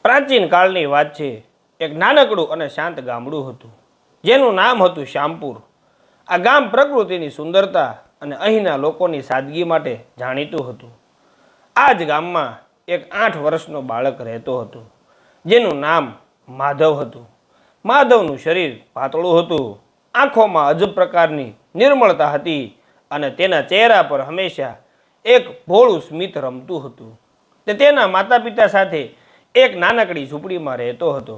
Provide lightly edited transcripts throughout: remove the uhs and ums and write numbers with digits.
પ્રાચીન કાળની વાત છે. એક નાનકડું અને શાંત ગામડું હતું જેનું નામ હતું શ્યામપુર. આ ગામ પ્રકૃતિની સુંદરતા અને અહીંના લોકોની સાદગી માટે જાણીતું હતું. આ જ ગામમાં એક 8 વર્ષનો બાળક રહેતો હતો જેનું નામ માધવ હતું. માધવનું શરીર પાતળું હતું, આંખોમાં અજબ પ્રકારની નિર્મળતા હતી અને તેના ચહેરા પર હંમેશા એક ભોળું સ્મિત રમતું હતું. તે તેના માતા પિતા સાથે એક નાનકડી ઝૂંપડીમાં રહેતો હતો.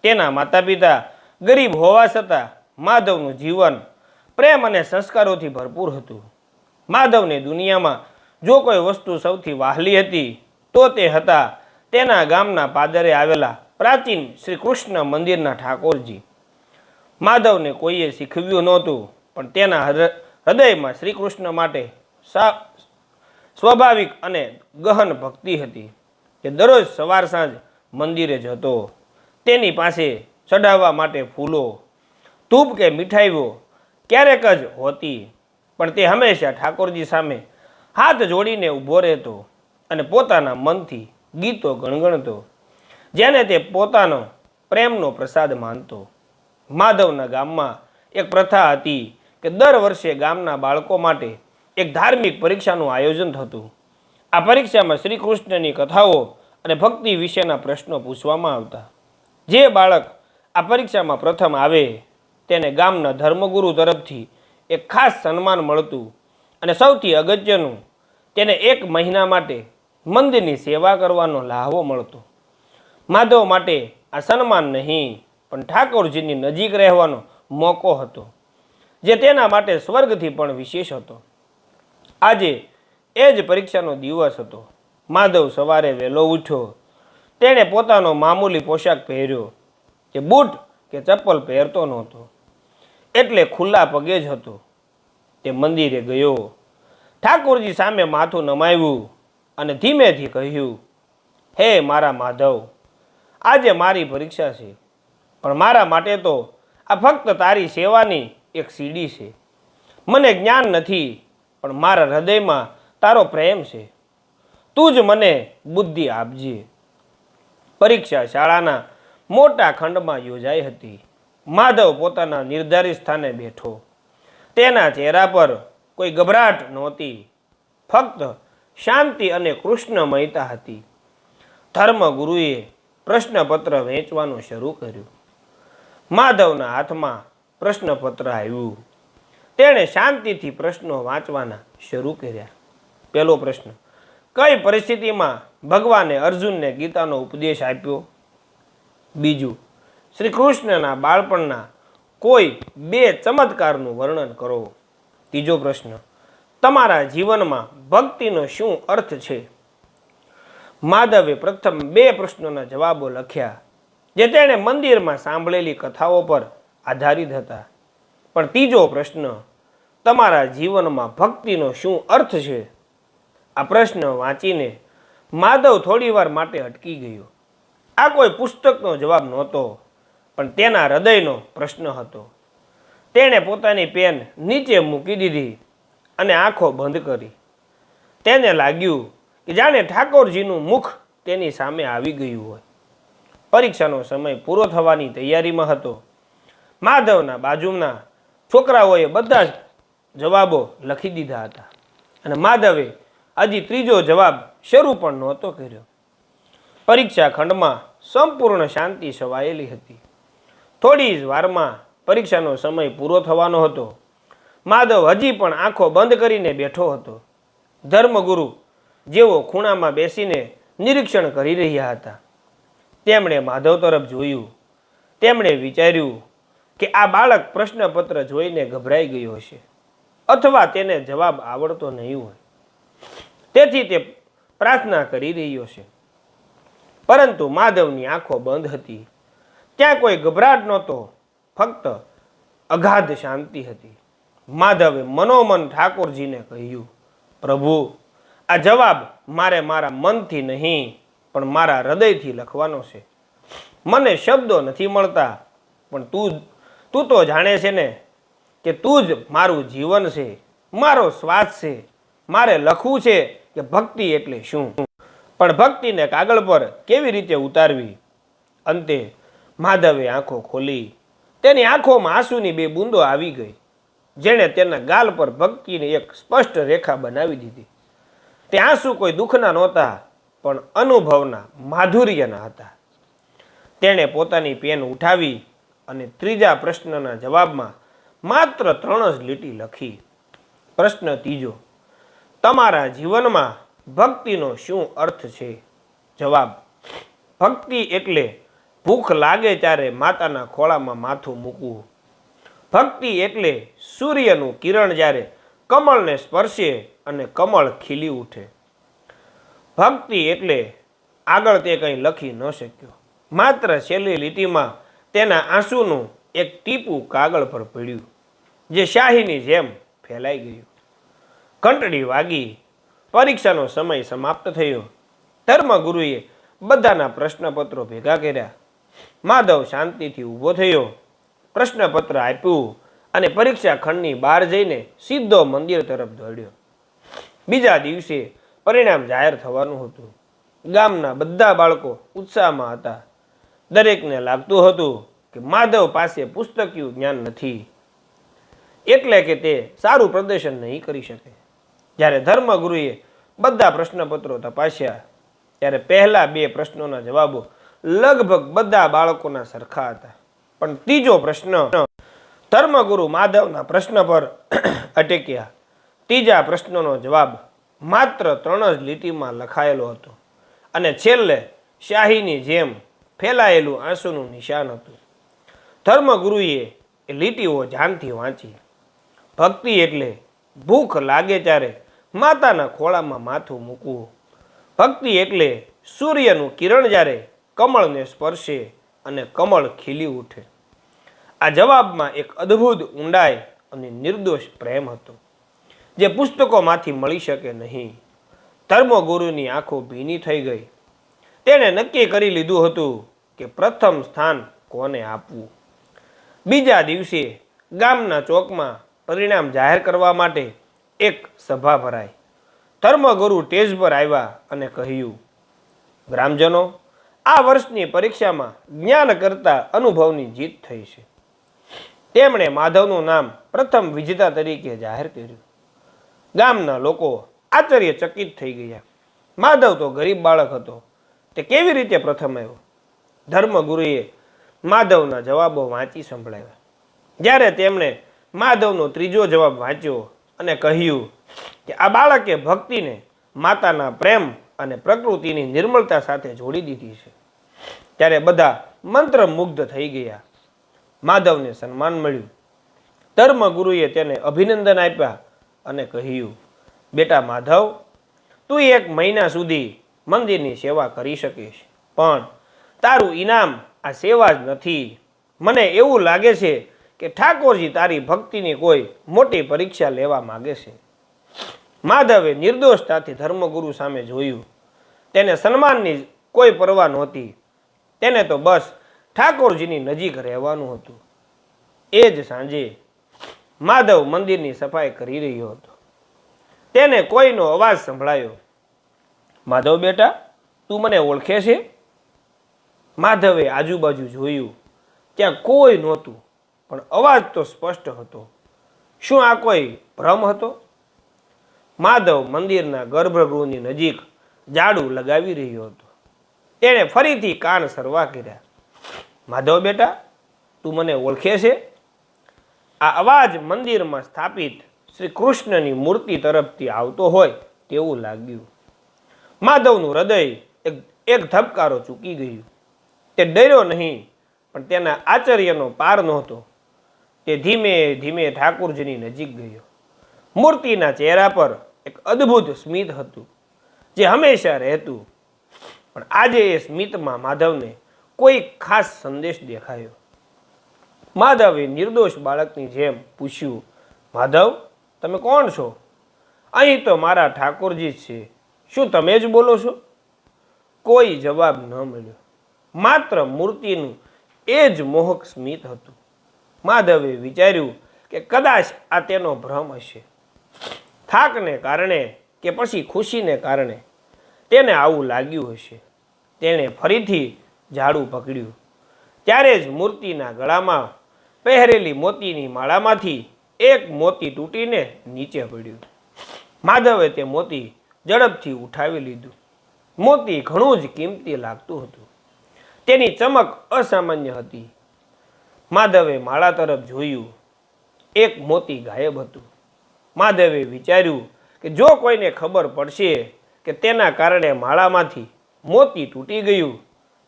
તેના માતા પિતા ગરીબ હોવા છતાં માધવનું જીવન પ્રેમ અને સંસ્કારોથી ભરપૂર હતું. માધવને દુનિયામાં જો કોઈ વસ્તુ સૌથી વહાલી હતી તો તે હતા તેના ગામના પાદરે આવેલા પ્રાચીન શ્રી કૃષ્ણ મંદિરના ઠાકોરજી. માધવને કોઈએ શીખવ્યું નહોતું, પણ તેના હૃદયમાં શ્રી કૃષ્ણ માટે સ્વાભાવિક અને ગહન ભક્તિ હતી. તે દરરોજ સવાર સાંજ મંદિરે જતો. તેની પાસે ચઢાવવા માટે ફૂલો, ધૂપ કે મીઠાઈઓ ક્યારેક જ હોતી, પણ તે હંમેશા ઠાકોરજી સામે હાથ જોડીને ઊભો રહેતો અને પોતાના મનથી ગીતો ગણગણતો, જેને તે પોતાનો પ્રેમનો પ્રસાદ માનતો. માધવના ગામમાં એક પ્રથા હતી કે દર વર્ષે ગામના બાળકો માટે એક ધાર્મિક પરીક્ષાનું આયોજન થતું. આ પરીક્ષામાં શ્રી કૃષ્ણની કથાઓ અને ભક્તિ વિશેના પ્રશ્નો પૂછવામાં આવતા. જે બાળક આ પરીક્ષામાં પ્રથમ આવે તેને ગામના ધર્મગુરુ તરફથી એક ખાસ સન્માન મળતું અને સૌથી અગત્યનું, તેને 1 મહિના માટે મંદિરની સેવા કરવાનો લાહવો મળતો. માધવ માટે આ સન્માન નહીં, પણ ઠાકોરજીની નજીક રહેવાનો મોકો હતો, જે તેના માટે સ્વર્ગથી પણ વિશેષ હતો. આજે એ જ પરીક્ષાનો દિવસ હતો. માધવ સવારે વહેલો ઉઠ્યો. તેણે પોતાનો મામૂલી પોશાક પહેર્યો. તે બૂટ કે ચપ્પલ પહેરતો નહોતો, એટલે ખુલ્લા પગે જ હતો. તે મંદિરે ગયો, ઠાકોરજી સામે માથું નમાવ્યું અને ધીમેથી કહ્યું, હે મારા માધવ, આજે મારી પરીક્ષા છે, પણ મારા માટે તો આ ફક્ત તારી સેવાની એક સીડી છે. મને જ્ઞાન નથી, પણ મારા હૃદયમાં તારો પ્રેમ છે. તું જ મને બુદ્ધિ આપજે. પરીક્ષા શાળાના મોટા ખંડમાં યોજાઈ હતી. માધવ પોતાના નિર્ધારિત સ્થાને બેઠો. તેના ચહેરા પર કોઈ ગભરાટ નહોતી, ફક્ત શાંતિ અને કૃષ્ણમયતા હતી. ધર્મગુરુએ પ્રશ્નપત્ર વહેંચવાનું શરૂ કર્યું. માધવના હાથમાં પ્રશ્નપત્ર આવ્યું. તેણે શાંતિથી પ્રશ્નો વાંચવાના શરૂ કર્યા. પહેલો પ્રશ્ન, કઈ પરિસ્થિતિમાં ભગવાને અર્જુનને ગીતાનો ઉપદેશ આપ્યો? બીજું, શ્રી કૃષ્ણના બાળપણના કોઈ 2 ચમત્કારનું વર્ણન કરો. ત્રીજો પ્રશ્ન, તમારા જીવનમાં ભક્તિનો શું અર્થ છે? માધવે પ્રથમ 2 પ્રશ્નોના જવાબો લખ્યા, જે તેણે મંદિરમાં સાંભળેલી કથાઓ પર આધારિત હતા. પણ ત્રીજો પ્રશ્ન, તમારા જીવનમાં ભક્તિનો શું અર્થ છે? આ પ્રશ્ન વાંચીને માધવ થોડીવાર માટે અટકી ગયો. આ કોઈ પુસ્તકનો જવાબ નહોતો, પણ તેના હૃદયનો પ્રશ્ન હતો. તેણે પોતાની પેન નીચે મૂકી દીધી અને આંખો બંધ કરી. તેને લાગ્યું કે જાણે ઠાકોરજીનું મુખ તેની સામે આવી ગયું હોય. પરીક્ષાનો સમય પૂરો થવાની તૈયારીમાં હતો. માધવના બાજુના છોકરાઓએ બધા જ જવાબો લખી દીધા હતા અને માધવે હજી ત્રીજો જવાબ શરૂ પણ નહોતો કર્યો. પરીક્ષા ખંડમાં સંપૂર્ણ શાંતિ છવાયેલી હતી. થોડી જ વારમાં પરીક્ષાનો સમય પૂરો થવાનો હતો. માધવ હજી પણ આંખો બંધ કરીને બેઠો હતો. ધર્મગુરુ જેઓ ખૂણામાં બેસીને નિરીક્ષણ કરી રહ્યા હતા, તેમણે માધવ તરફ જોયું. તેમણે વિચાર્યું કે આ બાળક પ્રશ્નપત્ર જોઈને ગભરાઈ ગયો હશે, અથવા તેને જવાબ આવડતો નહીં હોય, તેથી તે પ્રાર્થના કરી રહ્યો છે. પરંતુ માધવની આંખો બંધ હતી. ત્યાં કોઈ ગભરાટ નહોતો, ફક્ત અગાધ શાંતિ હતી. માધવે મનોમન ઠાકોરજીને કહ્યું, પ્રભુ, આ જવાબ મારે મારા મનથી નહીં, પણ મારા હૃદયથી લખવાનો છે. મને શબ્દો નથી મળતા, પણ તું તો જાણે છે ને કે તું જ મારું જીવન છે, મારો શ્વાસ છે. મારે લખવું છે કે ભક્તિ એટલે શું. પણ ભક્તિને કાગળ પર કેવી રીતે ઉતારવી? અંતે માધવે આંખો ખોલી. તેની આંખોમાં આંસુની 2 બૂંદો આવી ગઈ, જેણે તેના ગાલ પર ભક્તિની એક સ્પષ્ટ રેખા બનાવી દીધી. તે આંસુ કોઈ દુઃખના નહોતા, પણ અનુભવના, માધુર્યના હતા. તેણે પોતાની પેન ઉઠાવી અને ત્રીજા પ્રશ્નના જવાબમાં માત્ર 3 જ લીટી લખી. પ્રશ્ન ત્રીજો: તમારા જીવનમાં ભક્તિનો શું અર્થ છે? જવાબ: ભક્તિ એટલે ભૂખ લાગે ત્યારે માતાના ખોળામાં માથું મૂકવું. ભક્તિ એટલે સૂર્યનું કિરણ જ્યારે કમળને સ્પર્શે અને કમળ ખીલી ઉઠે. ભક્તિ એટલે આગળ તે કંઈ લખી ન શક્યો, માત્ર છેલ્લી લીટીમાં તેના આંસુનું એક ટીપું કાગળ પર પડ્યું, જે શાહીની જેમ ફેલાઈ ગયું. ઘંટડી વાગી. પરીક્ષાનો સમય સમાપ્ત થયો. ધર્મગુરુએ બધાના પ્રશ્નપત્રો ભેગા કર્યા. માધવ શાંતિથી ઊભો થયો, પ્રશ્નપત્ર આપ્યું અને પરીક્ષા ખંડની બહાર જઈને સીધો મંદિર તરફ દોડ્યો. બીજા દિવસે પરિણામ જાહેર થવાનું હતું. ગામના બધા બાળકો ઉત્સાહમાં હતા. દરેકને લાગતું હતું કે માધવ પાસે પુસ્તકીય જ્ઞાન નથી, એટલે કે તે સારું પ્રદર્શન નહીં કરી શકે. જ્યારે ધર્મગુરુએ બધા પ્રશ્નપત્રો તપાસ્યા, ત્યારે પહેલા 2 પ્રશ્નોના જવાબો લગભગ બધા બાળકોના સરખા હતા. પણ ત્રીજો પ્રશ્ન, ધર્મગુરુ માધવના પ્રશ્ન પર અટક્યા. ત્રીજા પ્રશ્નનો જવાબ માત્ર 3 જ લીટીમાં લખાયેલો હતો અને છેલ્લે શાહીની જેમ ફેલાયેલું આંસુનું નિશાન હતું. ધર્મગુરુએ એ લીટીઓ ધ્યાનથી વાંચી. ભક્તિ એટલે ભૂખ લાગે ત્યારે માતાના ખોળામાં માથું મૂકવું. ભક્તિ એટલે સૂર્યનું કિરણ જ્યારે કમળને સ્પર્શે અને કમળ ખીલી ઉઠે. આ જવાબમાં એક અદ્ભુત ઊંડાઈ અને નિર્દોષ પ્રેમ હતો, જે પુસ્તકોમાંથી મળી શકે નહીં. ધર્મગુરુની આંખો ભીની થઈ ગઈ. તેણે નક્કી કરી લીધું હતું કે પ્રથમ સ્થાન કોને આપવું. બીજા દિવસે ગામના ચોકમાં પરિણામ જાહેર કરવા માટે એક સભા ભરાઈ. ધર્મગુરુ સ્ટેજ પર આવ્યા અને કહ્યું, ગ્રામજનો, આ વર્ષની પરીક્ષામાં જ્ઞાન કરતાં અનુભવની જીત થઈ છે. તેમણે માધવનું નામ પ્રથમ વિજેતા તરીકે જાહેર કર્યું. ગામના લોકો આશ્ચર્યચકિત થઈ ગયા. માધવ તો ગરીબ બાળક હતો, તે કેવી રીતે પ્રથમ આવ્યો? ધર્મગુરુએ માધવના જવાબો વાંચી સંભળાવ્યા. જ્યારે તેમણે માધવનો ત્રીજો જવાબ વાંચ્યો અને કહ્યું કે આ બાળકે ભક્તિને માતાના પ્રેમ અને પ્રકૃતિની નિર્મળતા સાથે જોડી દીધી છે, ત્યારે બધા મંત્રમુગ્ધ થઈ ગયા. માધવને સન્માન મળ્યું. ધર્મગુરુએ તેને અભિનંદન આપ્યા અને કહ્યું, બેટા માધવ, તું 1 મહિના સુધી મંદિરની સેવા કરી શકીશ, પણ તારું ઇનામ આ સેવા જ નથી. મને એવું લાગે છે કે ઠાકોરજી તારી ભક્તિની કોઈ મોટી પરીક્ષા લેવા માગે છે. માધવે નિર્દોષતાથી ધર્મગુરુ સામે જોયું. તેને સન્માનની કોઈ પરવા નહોતી. તેને તો બસ ઠાકોરજીની નજીક રહેવાનું હતું. એ જ સાંજે માધવ મંદિરની સફાઈ કરી રહ્યો હતો. તેને કોઈનો અવાજ સંભળાયો. માધવ બેટા, તું મને ઓળખે છે? માધવે આજુબાજુ જોયું. ત્યાં કોઈ નહોતું, પણ અવાજ તો સ્પષ્ટ હતો. શું આ કોઈ ભ્રમ હતો? માધવ મંદિરના ગર્ભગૃહની નજીક ઝાડુ લગાવી રહ્યો હતો. તેણે ફરીથી કાન સરવા કર્યા. માધવ બેટા, તું મને ઓળખે છે? આ અવાજ મંદિરમાં સ્થાપિત શ્રી કૃષ્ણની મૂર્તિ તરફથી આવતો હોય તેવું લાગ્યું. માધવનું હૃદય એક ધબકારો ચૂકી ગયું. તે ડર્યો નહીં, પણ તેના આશ્ચર્યનો પાર નહોતો. તે ધીમે ધીમે ઠાકોરજીની નજીક ગયો. મૂર્તિના ચહેરા પર એક અદ્ભુત સ્મિત હતું, જે હંમેશા રહેતું. પણ આજે એ સ્મિતમાં માધવને કોઈ ખાસ સંદેશ દેખાયો. માધવે નિર્દોષ બાળકની જેમ પૂછ્યું, માધવ, તમે કોણ છો? અહીં તો મારા ઠાકોરજી જ છે. શું તમે જ બોલો છો? કોઈ જવાબ ન મળ્યો. માત્ર મૂર્તિનું એ જ મોહક સ્મિત હતું. માધવે વિચાર્યું કે કદાચ આ તેનો ભ્રમ હશે. થાકને કારણે કે પછી ખુશીને કારણે તેને આવું લાગ્યું હશે. તેણે ફરીથી ઝાડુ પકડ્યું. ત્યારે જ મૂર્તિના ગળામાં પહેરેલી મોતીની માળામાંથી એક મોતી તૂટીને નીચે પડ્યું. માધવે તે મોતી ઝડપથી ઉઠાવી લીધું. મોતી ઘણું જ કિંમતી લાગતું હતું. તેની ચમક અસામાન્ય હતી. માધવે માળા તરફ જોયું. એક મોતી ગાયબ હતું. માધવે વિચાર્યું કે જો કોઈને ખબર પડશે કે તેના કારણે માળામાંથી મોતી તૂટી ગયું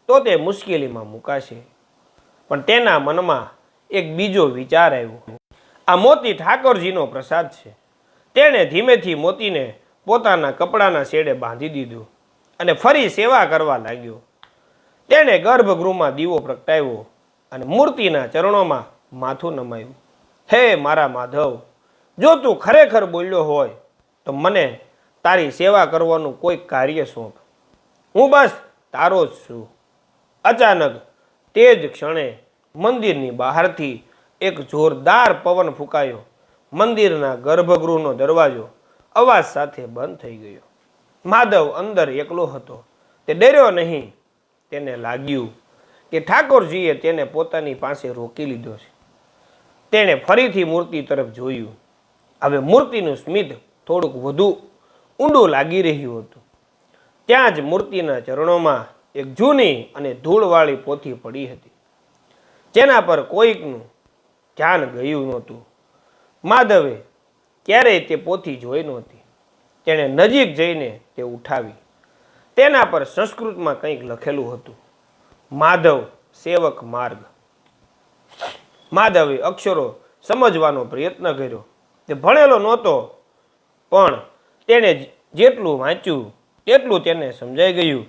તો તે મુશ્કેલીમાં મુકાશે. પણ તેના મનમાં એક બીજો વિચાર આવ્યો. આ મોતી ઠાકોરજીનો પ્રસાદ છે. તેણે ધીમેથી મોતીને પોતાના કપડાના શેડે બાંધી દીધું અને ફરી સેવા કરવા લાગ્યો. તેણે ગર્ભગૃહમાં દીવો પ્રગટાવ્યો અને મૂર્તિના ચરણોમાં માથું નમાયું. હે મારા માધવ, જો તું ખરેખર બોલ્યો હોય તો મને તારી સેવા કરવાનું કોઈ કાર્ય સોંપ. હું બસ તારો જ છું. અચાનક તે જ ક્ષણે મંદિરની બહારથી એક જોરદાર પવન ફૂંકાયો. મંદિરના ગર્ભગૃહનો દરવાજો અવાજ સાથે બંધ થઈ ગયો. માધવ અંદર એકલો હતો. તે ડર્યો નહીં. તેને લાગ્યું કે ઠાકોરજીએ તેને પોતાની પાસે રોકી લીધો છે. તેણે ફરીથી મૂર્તિ તરફ જોયું. હવે મૂર્તિનું સ્મિત થોડુંક વધુ ઊંડું લાગી રહ્યું હતું. ત્યાં જ મૂર્તિના ચરણોમાં એક જૂની અને ધૂળવાળી પોથી પડી હતી, જેના પર કોઈકનું ધ્યાન ગયું નહોતું. માધવે ક્યારેય તે પોથી જોઈ નહોતી. તેણે નજીક જઈને તે ઉઠાવી. તેના પર સંસ્કૃતમાં કંઈક લખેલું હતું, માધવ સેવક માર્ગ. માધવે અક્ષરો સમજવાનો પ્રયત્ન કર્યો. તે ભણેલો નહોતો, પણ તેણે જેટલું વાંચ્યું તેટલું તેને સમજાઈ ગયું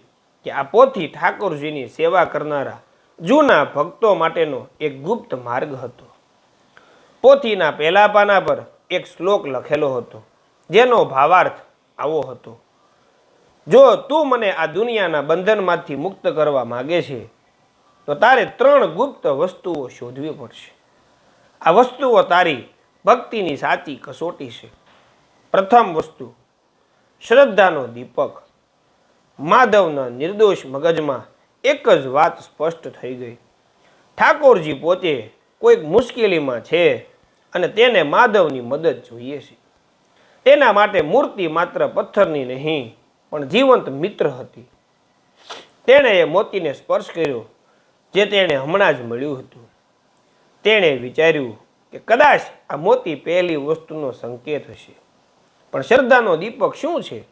કે આ પોથી ઠાકોરજીની સેવા કરનારા જૂના ભક્તો માટેનો એક ગુપ્ત માર્ગ હતો. પોથીના પહેલા પાના પર એક શ્લોક લખેલો હતો, જેનો ભાવાર્થ આવો હતો: જો તું મને આ દુનિયાના બંધનમાંથી મુક્ત કરવા માગે છે તો તારે 3 ગુપ્ત વસ્તુઓ શોધવી પડશે. આ વસ્તુઓ તારી ભક્તિની સાચી કસોટી છે. પ્રથમ વસ્તુ, શ્રદ્ધાનો દીપક. માધવના નિર્દોષ મગજમાં એક જ વાત સ્પષ્ટ થઈ ગઈ: ઠાકોરજી પોતે કોઈક મુશ્કેલીમાં છે અને તેને માધવની મદદ જોઈએ છે. તેના માટે મૂર્તિ માત્ર પથ્થરની નહીં પણ જીવંત મિત્ર હતી. તેણે એ મોતીને સ્પર્શ કર્યો જે તેણે હમણાં જ મળ્યું હતું. તેણે વિચાર્યું કે કદાચ આ મોતી પહેલી વસ્તુનો સંકેત હશે. પણ શ્રદ્ધાનો દીપક શું છે?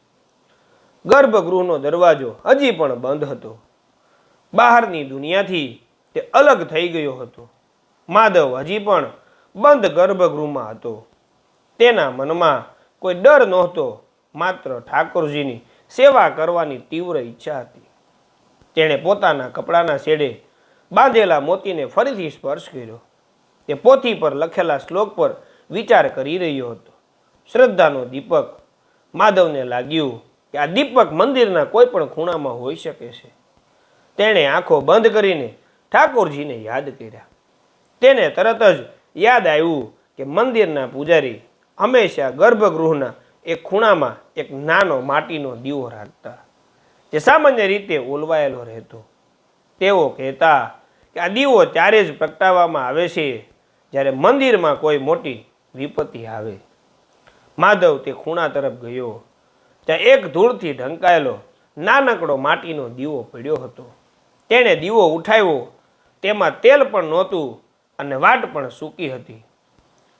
ગર્ભગૃહનો દરવાજો હજી પણ બંધ હતો. બહારની દુનિયાથી તે અલગ થઈ ગયો હતો. માધવ હજી પણ બંધ ગર્ભગૃહમાં હતો. તેના મનમાં કોઈ ડર નહોતો, માત્ર ઠાકોરજીની સેવા કરવાની તીવ્ર ઈચ્છા હતી. તેણે પોતાના કપડાના શેડે બાંધેલા મોતીને ફરીથી સ્પર્શ કર્યો. તે પોથી પર લખેલા શ્લોક પર વિચાર કરી રહ્યો હતો, શ્રદ્ધાનો દીપક. માધવને લાગ્યું કે આ દીપક મંદિરના કોઈ પણ ખૂણામાં હોઈ શકે છે. તેણે આંખો બંધ કરીને ઠાકોરજીને યાદ કર્યા. તેને તરત જ યાદ આવ્યું કે મંદિરના પૂજારી હંમેશા ગર્ભગૃહના એક ખૂણામાં એક નાનો માટીનો દીવો રાખતા, જે સામાન્ય રીતે ઓલવાયેલો રહેતો. તેઓ કહેતા કે આ દીવો ત્યારે જ પ્રગટાવવામાં આવે છે જ્યારે મંદિરમાં કોઈ મોટી વિપત્તિ આવે. માધવ તે ખૂણા તરફ ગયો. ત્યાં એક ધૂળથી ઢંકાયેલો નાનકડો માટીનો દીવો પડ્યો હતો. તેણે દીવો ઉઠાવ્યો. તેમાં તેલ પણ નહોતું અને વાટ પણ સૂકી હતી.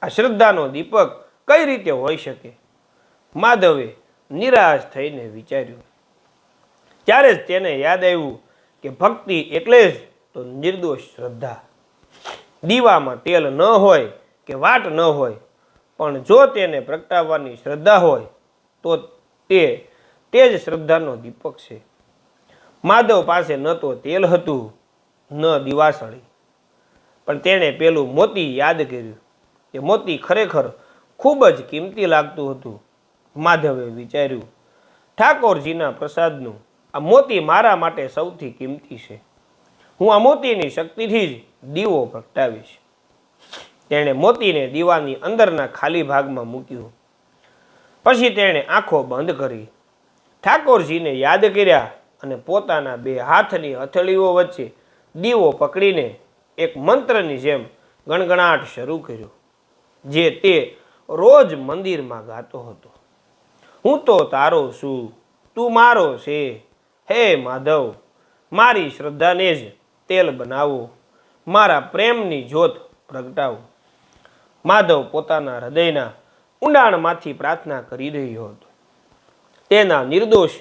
આ શ્રદ્ધાનો દીપક કઈ રીતે હોઈ શકે? માધવે નિરાશ થઈને વિચાર્યું. ત્યારે જ તેને યાદ આવ્યું કે ભક્તિ એટલે જ તો નિર્દોષ શ્રદ્ધા. દીવામાં તેલ ન હોય કે વાટ ન હોય, પણ જો તેને પ્રગટાવવાની શ્રદ્ધા હોય તો તે જ શ્રદ્ધાનો દીપક છે. માધવ પાસે ન તો તેલ હતું ન દિવાસળી, પણ તેણે પેલું મોતી યાદ કર્યું. તે મોતી ખરેખર ખૂબ જ કિંમતી લાગતું હતું. માધવે વિચાર્યું, ઠાકોરજીના પ્રસાદનું આ મોતી મારા માટે સૌથી કિંમતી છે. હું આ મોતીની શક્તિથી જ દીવો પ્રગટાવીશ. તેણે મોતીને દીવાની અંદરના ખાલી ભાગમાં મૂક્યું. પછી તેણે આંખો બંધ કરી ઠાકોરજીને યાદ કર્યા અને પોતાના બે હાથની હથેળીઓ વચ્ચે દીવો પકડીને એક મંત્રની જેમ ગણગણાટ શરૂ કર્યો, જે તે રોજ મંદિરમાં ગાતો હતો. હું તો તારો છું, તું મારો છે, હે માધવ, મારી શ્રદ્ધાને જ તેલ બનાવો, મારા પ્રેમની જ્યોત પ્રગટાવો. માધવ પોતાના હૃદયના ઊંડાણમાંથી પ્રાર્થના કરી રહ્યો હતો. તેના નિર્દોષ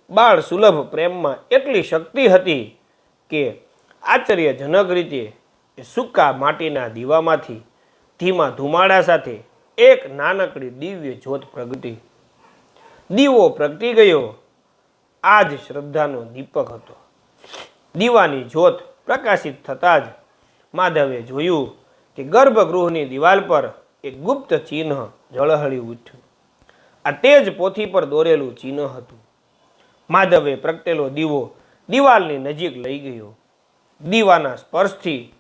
બાળ સુલભ પ્રેમમાં એટલી શક્તિ હતી કે આશ્ચર્યજનક રીતે એ સૂકા માટીના દીવામાંથી ધીમા ધુમાડા સાથે એક નાનકડી દિવ્ય જ્યોત પ્રગટી. દીવો પ્રગટી ગયો. આ જ શ્રદ્ધાનો દીપક હતો. દીવાની જ્યોત પ્રકાશિત થતાં જ માધવે જોયું કે ગર્ભગૃહની દિવાલ પર એક ગુપ્ત ચિહ્ન ઝળહળી ઉઠ્યું. આ તે જ પોથી પર દોરેલું ચિહ્ન હતું. માધવે પ્રગટેલો દીવો દિવાલની નજીક લઈ ગયો. દીવાના સ્પર્શથી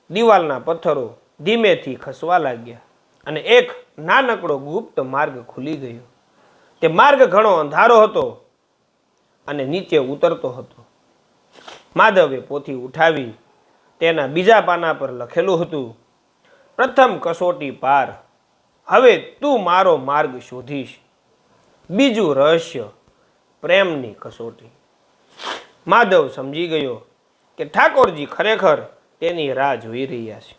દિવાલના પથ્થરો ધીમેથી ખસવા લાગ્યા અને એક નાનકડો ગુપ્ત માર્ગ ખુલી ગયો. તે માર્ગ ઘણો અંધારો હતો અને નીચે ઉતરતો હતો. માધવે પોથી ઉઠાવી. તેના બીજા પાના પર લખેલું હતું, પ્રથમ કસોટી પાર, હવે તું મારો માર્ગ શોધીશ. બીજું રહસ્ય, પ્રેમની કસોટી. માધવ સમજી ગયો કે ઠાકોરજી ખરેખર તેની રાહ જોઈ રહ્યા છે.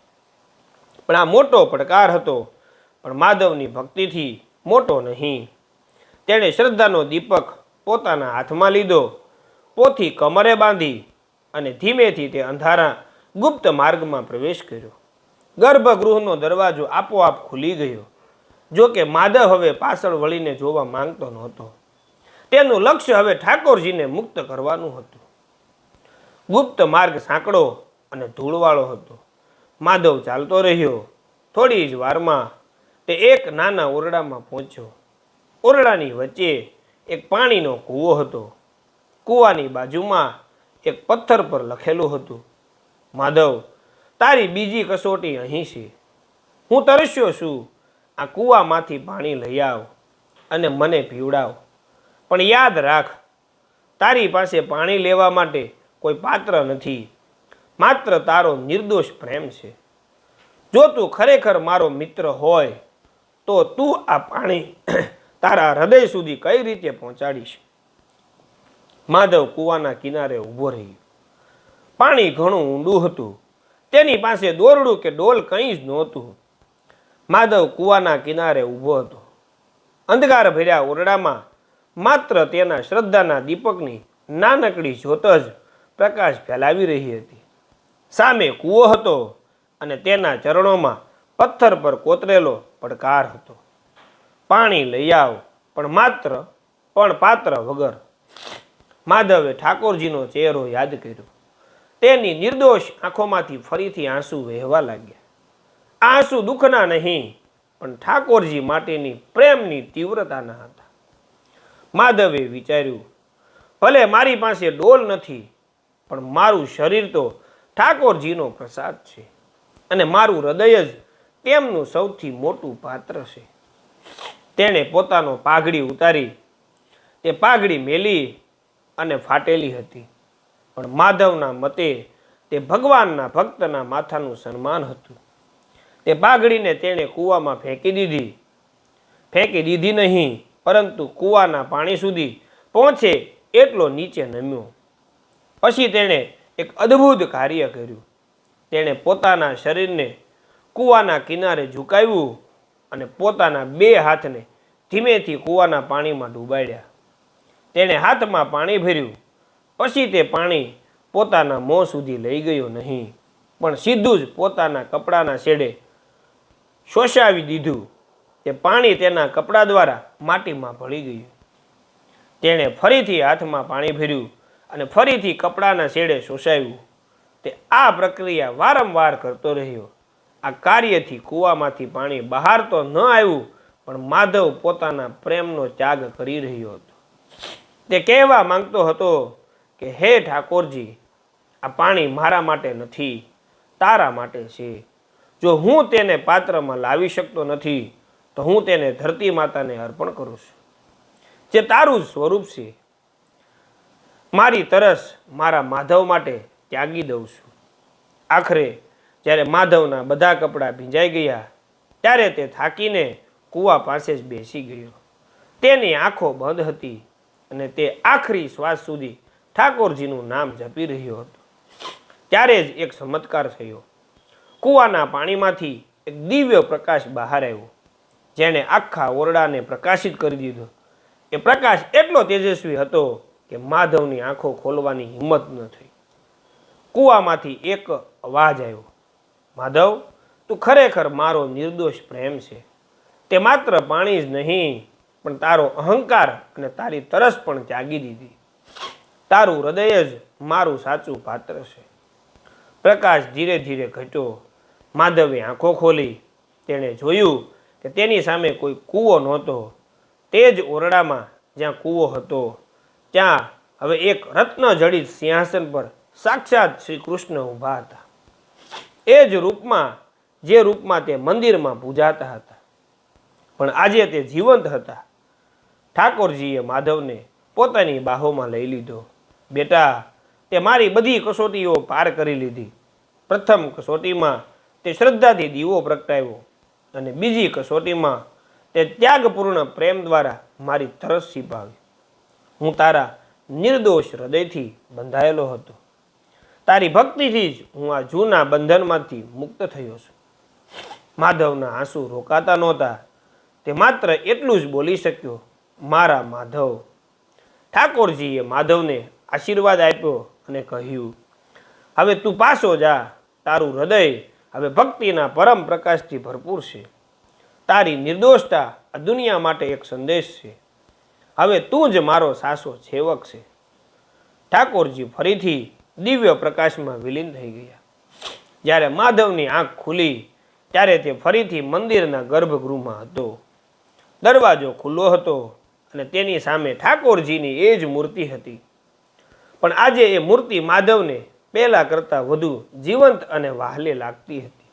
પણ આ મોટો પડકાર હતો, પણ માધવની ભક્તિથી મોટો નહીં. તેણે શ્રદ્ધાનો દીપક પોતાના હાથમાં લીધો, પોથી કમરે બાંધી અને ધીમેથી તે અંધારા ગુપ્ત માર્ગમાં પ્રવેશ કર્યો. ગર્ભગૃહનો દરવાજો આપોઆપ ખુલી ગયો. જો કે માધવ હવે પાછળ વળીને જોવા માંગતો નહોતો. તેનું લક્ષ્ય હવે ઠાકોરજીને મુક્ત કરવાનું હતું. ગુપ્ત માર્ગ સાંકડો અને ધૂળવાળો હતો. માધવ ચાલતો રહ્યો. થોડી જ વારમાં તે એક નાના ઓરડામાં પહોંચ્યો. ઓરડાની વચ્ચે એક પાણીનો કૂવો હતો. કૂવાની બાજુમાં એક પથ્થર પર લખેલું હતું, માધવ, તારી બીજી કસોટી અહીં છે. હું તરસ્યો છું. આ કૂવામાંથી પાણી લઈ આવ અને મને પીવડાવ. પણ યાદ રાખ, તારી પાસે પાણી લેવા માટે કોઈ પાત્ર નથી, માત્ર તારો નિર્દોષ પ્રેમ છે. જો તું ખરેખર મારો મિત્ર હોય તો તું આ પાણી તારા હૃદય સુધી કઈ રીતે પહોંચાડીશ? માધવ કૂવાના કિનારે ઊભો રહ્યો. પાણી ઘણું ઊંડું હતું. તેની પાસે દોરડું કે ડોલ કંઈ જ નહોતું. માધવ કૂવાના કિનારે ઊભો હતો. અંધકાર ભર્યા ઓરડામાં માત્ર તેના શ્રદ્ધાના દીપકની નાનકડી જ્યોત જ પ્રકાશ ફેલાવી રહી હતી. સામે કૂવો હતો અને તેના ચરણોમાં પથ્થર પર કોતરેલો પડકાર હતો, પાણી લઈ આવ, પણ પાત્ર વગર. માધવે ઠાકોરજીનો ચહેરો યાદ કર્યો. તેની નિર્દોષ આંખોમાંથી ફરીથી આંસુ વહેવા લાગ્યા. આંસુ દુઃખના નહીં, પણ ઠાકોરજી માટેની પ્રેમની તીવ્રતાના હતા. માધવે વિચાર્યું, ભલે મારી પાસે ડોલ નથી, પણ મારું શરીર તો ઠાકોરજીનો પ્રસાદ છે અને મારું હૃદય જ તેમનું સૌથી મોટું પાત્ર છે. તેણે પોતાનો પાઘડી ઉતારી. તે પાઘડી મેલી અને ફાટેલી હતી, પણ માધવના મતે તે ભગવાનના ભક્તના માથાનું સન્માન હતું. તે પાઘડીને તેણે કૂવામાં ફેંકી દીધી નહીં, પરંતુ કૂવાના પાણી સુધી પહોંચે એટલો નીચે નમ્યો. પછી તેણે એક અદ્ભુત કાર્ય કર્યું. તેણે પોતાના શરીરને કૂવાના કિનારે ઝુકાવ્યું અને પોતાના બે હાથને ધીમેથી કૂવાના પાણીમાં ડૂબાડ્યા. તેણે હાથમાં પાણી ભર્યું. પછી તે પાણી પોતાના મોં સુધી લઈ ગયો નહીં, પણ સીધું જ પોતાના કપડાના છેડે શોષાવી દીધું. તે પાણી તેના કપડા દ્વારા માટીમાં ભળી ગયું. તેણે ફરીથી હાથમાં પાણી ભર્યું અને ફરીથી કપડાના છેડે શોષાવ્યું. તે આ પ્રક્રિયા વારંવાર કરતો રહ્યો. આ કાર્યથી કૂવામાંથી પાણી બહાર તો ન આવ્યું, પણ માધવ પોતાના પ્રેમનો ત્યાગ કરી રહ્યો હતો. તે કહેવા માંગતો હતો કે હે ઠાકોરજી, આ પાણી મારા માટે નથી, તારા માટે છે. જો હું તેને પાત્રમાં લાવી શકતો નથી તો હું તેને ધરતી માતાને અર્પણ કરું છું, જે તારું સ્વરૂપ છે. મારી તરસ મારા માધવ માટે ત્યાગી દઉં છું. આખરે જ્યારે માધવના બધા કપડાં ભીંજાઈ ગયા ત્યારે તે થાકીને કૂવા પાસે જ બેસી ગયો. તેની આંખો બંધ હતી અને તે આખરી શ્વાસ સુધી ઠાકોરજીનું નામ જપી રહ્યો હતો. ત્યારે જ એક ચમત્કાર થયો. કૂવાના પાણીમાંથી એક દિવ્ય પ્રકાશ બહાર આવ્યો, જેણે આખા ઓરડાને પ્રકાશિત કરી દીધો. એ પ્રકાશ એટલો તેજસ્વી હતો કે માધવની આંખો ખોલવાની હિંમત ન થઈ. કૂવામાંથી એક અવાજ આવ્યો, માધવ, તું ખરેખર મારો નિર્દોષ પ્રેમ છે. તે માત્ર પાણી જ નહીં, પણ તારો અહંકાર અને તારી તરસ પણ ત્યાગી દીધી. તારું હૃદય જ મારું સાચું પાત્ર છે. પ્રકાશ ધીરે ધીરે ઘટ્યો. માધવે આંખો ખોલી. તેણે જોયું કે તેની સામે કોઈ કૂવો નહોતો. તે જ ઓરડામાં જ્યાં કૂવો હતો ત્યાં હવે એક રત્નજડિત સિંહાસન પર સાક્ષાત શ્રી કૃષ્ણ ઊભા હતા. એ જ રૂપમાં, જે રૂપમાં તે મંદિરમાં પૂજાતા હતા, પણ આજે તે જીવંત હતા. ઠાકોરજીએ માધવને પોતાની બાહોમાં લઈ લીધો. બેટા, તે મારી બધી કસોટીઓ પાર કરી લીધી. પ્રથમ કસોટીમાં તે શ્રદ્ધાથી દીવો પ્રગટાવ્યો અને બીજી કસોટીમાં તે ત્યાગપૂર્ણ પ્રેમ દ્વારા મારી તરસ છીપાવી. હું તારા નિર્દોષ હૃદયથી બંધાયેલો હતો. તારી ભક્તિથી જ હું આ જૂના બંધનમાંથી મુક્ત થયો છું. માધવના આંસુ રોકાતા નહોતા. તે માત્ર એટલું જ બોલી શક્યો, મારા માધવ. ઠાકોરજીએ માધવને આશીર્વાદ આપ્યો અને કહ્યું, હવે તું પાછો જા. તારું હૃદય હવે ભક્તિના પરમ પ્રકાશથી ભરપૂર છે. તારી નિર્દોષતા આ દુનિયા માટે એક સંદેશ છે. હવે તું જ મારો સાસો સેવક છે. ઠાકોરજી ફરીથી દિવ્ય પ્રકાશમાં વિલીન થઈ ગયા. જ્યારે માધવની આંખ ખુલી ત્યારે તે ફરીથી મંદિરના ગર્ભગૃહમાં હતો. દરવાજો ખુલ્લો હતો અને તેની સામે ઠાકોરજીની એ જ મૂર્તિ હતી. પણ આજે એ મૂર્તિ માધવને પહેલાં કરતાં વધુ જીવંત અને વહાલી લાગતી હતી.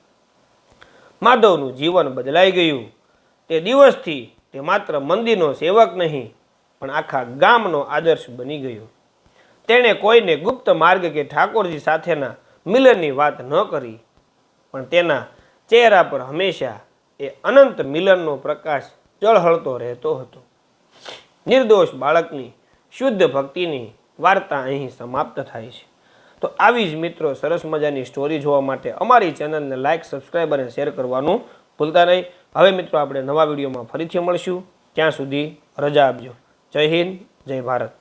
માધવનું જીવન બદલાઈ ગયું. તે દિવસથી તે માત્ર મંદિરનો સેવક નહીં, પણ આખા ગામનો આદર્શ બની ગયો. તેણે કોઈને ગુપ્ત માર્ગ કે ઠાકોરજી સાથેના મિલનની વાત ન કરી, પણ તેના ચહેરા પર હંમેશા એ અનંત મિલનનો પ્રકાશ ઝળહળતો રહેતો હતો. નિર્દોષ બાળકની શુદ્ધ ભક્તિની વાર્તા અહીં સમાપ્ત થાય છે. તો આવી જ મિત્રો સરસ મજાની સ્ટોરી જોવા માટે અમારી ચેનલને લાઇક, સબસ્ક્રાઈબ અને શેર કરવાનું ભૂલતા નહીં. હવે મિત્રો આપણે નવા વિડીયોમાં ફરીથી મળશું. ત્યાં સુધી રજા આપજો. જય હિન્દ, જય ભારત.